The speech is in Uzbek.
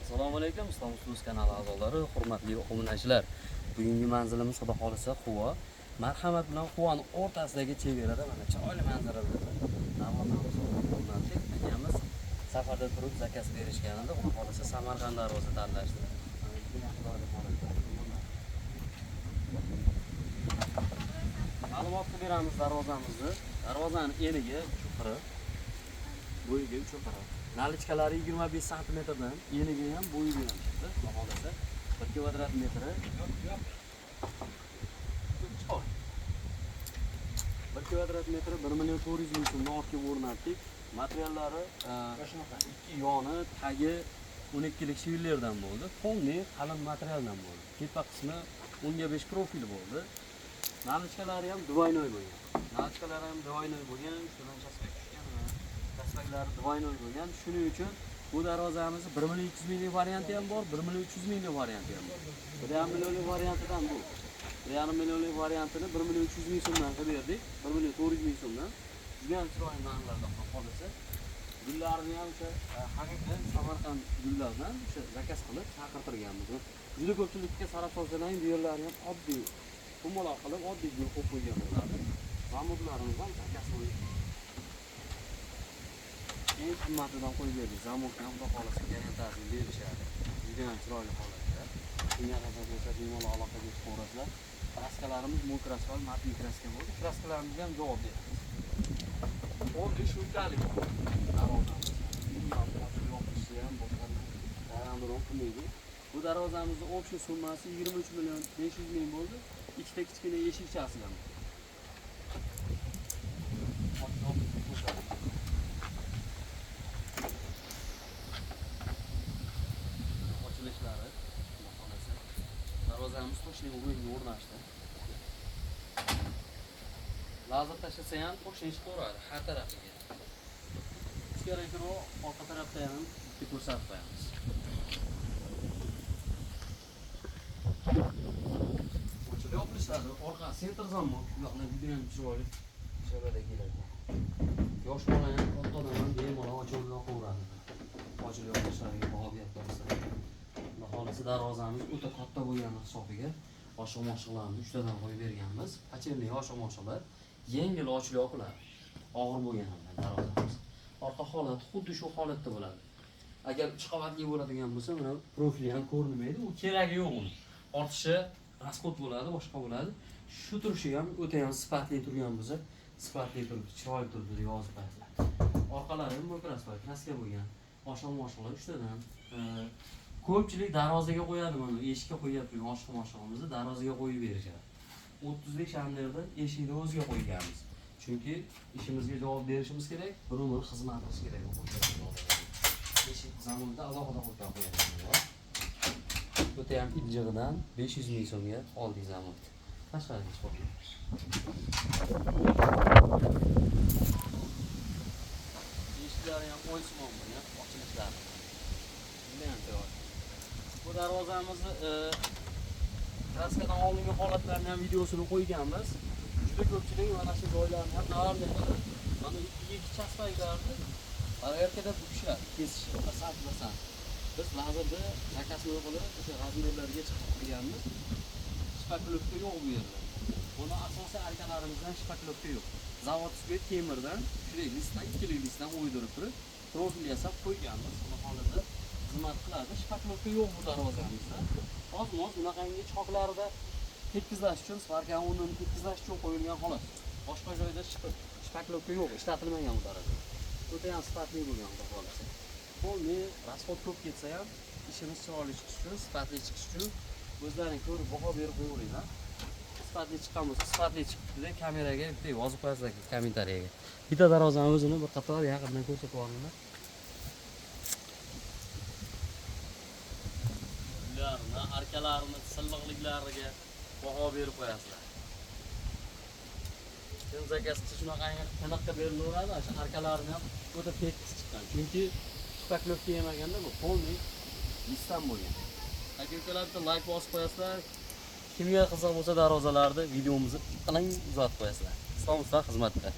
Assalomu alaykum, Islom Ustoz kanali a'zolari, hurmatli obunachilar. Bugungi manzilimiz xudo xolisa Quva. Marhamat bilan Quvani o'rtasidagi chegarada mana chiroyli manzaralar. Akamiz safarda turib zakaz berishganida xudo xolisa Samarqand darvoza tanlashdi. Ma'lumot beramiz darvozamizni. Darvozaning eniga chuquri, bo'yiga chuquri. Nalichkalari 25 santimetrdan, eniga ham, bo'yiga ham chiqdi. Xohlasa 1 kvadrat metri. 1 kvadrat metri 1 million 400 ming so'mdan ortga o'rnatdik. Materiallari ikki yoni, tagi 12 lik shivillerdan bo'ldi. Fonli qalin materialdan bo'ldi. Tepa qismi 10/5 profil bo'ldi. Nalichkalari ham двойной bo'lgan. Nalichkalari ham двойной bo'lgan, shundan chaspak tushgan. Chaspaklari двойной bo'lgan. Shuning uchun bu darvozamiz 1 million 200 minglik varianti ham bor, 1 million 300 minglik varianti ham bor. 1,5 millionlik variantidan bu. 1,5 millionlik variantini 1 million 300 ming so'mdan qilib berdik. 1 million 400 ming so'mdan. Juda ham chiroyli narxlarda qolsa. Gullarni ham o'sha haqiqiy Samarqand gullardan o'sha zakaz qilib chaqirtirganmiz. Juda ko'pchilikka qarab olsalaring, bu yerlarni ham oddiy to'maloq qilib oddiy gul qo'yib qo'ygan bo'ladi. Zamoklarimiz ham zakaz qo'ydik. Eng qimmatidan qo'yib berdik. Zamokni ham xudo xolasa garantasini berishadi. Juda ham chiroyli holatda. Shunga qadar bo'lsa bemalol aloqaga chiqaverasizlar. Kraskalarimiz mo'l kraska, matli kraska bo'ldi. Kraskalarimizga ham javob beramiz. Oddiy shulkalik. Bu darvozamizning общий summasi 23 million 500 ming bo'ldi. Ikkita kichkina eshikchasi ham. Ochilishlari darvozamiz to'shning o'rniga o'rnashdi. Lazer tashlasa ham to'shni chiqaveradi har tarafiga. Kerakroq orqa tarafda ham bitta ko'rsatib qo'yamiz. Yo'qlishadi, orqa sentr zamok, ularni juda ham chiroyli sharoitda keladi. Yosh bola ham, katta odam ham bemalol ochib yoqaveradi. Ochib yoqishlariga baho berib qo'ysa. Xohlasa darvozamiz o'ta katta bo'lgani hisobiga oshiq-moshiqlarni 3 tadan qo'yib berganmiz. Pachirli oshiq-moshiqlar yengil ochib yopiladi. Og'ir bo'lganidan darvozamiz. Orqa holat xuddi shu holatda bo'ladi. Agar 3 qavatli bo'ladigan bo'lsa, mana profili ham ko'rinmaydi. U keragi yo'q uni. Ortishi rasxod bo'ladi, boshqa bo'ladi. Shu turishi ham o'ta ham sifatli turgan bo'lsa, sifatli turibdi, chiroyli turibdi deb yozib qo'yasizlar. Orqalari ham mo'krasvoy, kraska bo'lgan. Oshiq-moshiqlar 3 tadan. Ko'pchilik darvozaga qo'yadi mana, eshikka qo'yib turgan oshiq-moshiqimizni darvozaga qo'yib berishadi. 30 lik shamlerda eshikni o'ziga qo'yganmiz. Chunki ishimizga javob berishimiz kerak, bir umr xizmatimiz kerak bu eshik zamonida alohida qo'yib qo'yamiz. O'ta ham ijig'idan 500 ming so'mga oldik zamonda. Tashqariga chiqib. Eshiklari ham o'ysimon bo'lgan, ochilishlari. Bunday ham chiroyli. Bu darvozamizni kraskadan oldingi holatlarini ham videosini qo'yganmiz. Juda ko'pchilik mana shu joylarni ham navarlaydi. Mana ikki chaspaklarni barayotganda bukishadi, kesishadi, asab. Biz lazerda zakasni qilib o'sha razmerlarga chiqib qo'yganmiz. Shpaklovka yo'q bu yerda. Buni asosiy arkalarimizdan shpaklovka yo'q. Zavodskiy temirdan, shunday listdan, ikkilik listdan o'ydirib turib, profil yasab qo'yganmiz. Buni holida xizmat qiladi. Shpaklovka yo'q bu darvozamizda. Ozmoz bunaqangi choklarida tekkizlash uchun, svarkani o'rnini tekkizlash uchun qo'yilgan xolos. Boshqa joyda shpaklovka yo'q, ishlatilmagan bu darajada. O'ta ham sifatli bo'lgan xudo xolasa. Bo'ldi, rasxod ko'p ketsa ham ishimiz chiroyli chiqish uchun, sifatli chiqish uchun o'zlaring ko'rib baho berib qo'yinglar. Sifatli chiqqan bo'lsa, sifatli chiqdi deb kameraga bitta yozib qo'yasizlar kommentariyaga. Bitta darvozani o'zini bir qator yaqindan ko'rsatib olinglar. Ularni arkalarini, silliqliklariga baho berib qo'yasizlar. Kim zakaz qilish shunaqangi qanaqa berilaveradi, o'sha arkalarini ham o'ta tekis chiqqan. Chunki shpaklovka yemaganda bu polni listdan bo'lgan. Aka-ukalar bitta like bosib qo'yasizlar. Kimga qiziq bo'lsa darvozalarda videomizni qiling uzatib qo'yasizlar. Islom Usta xizmatda.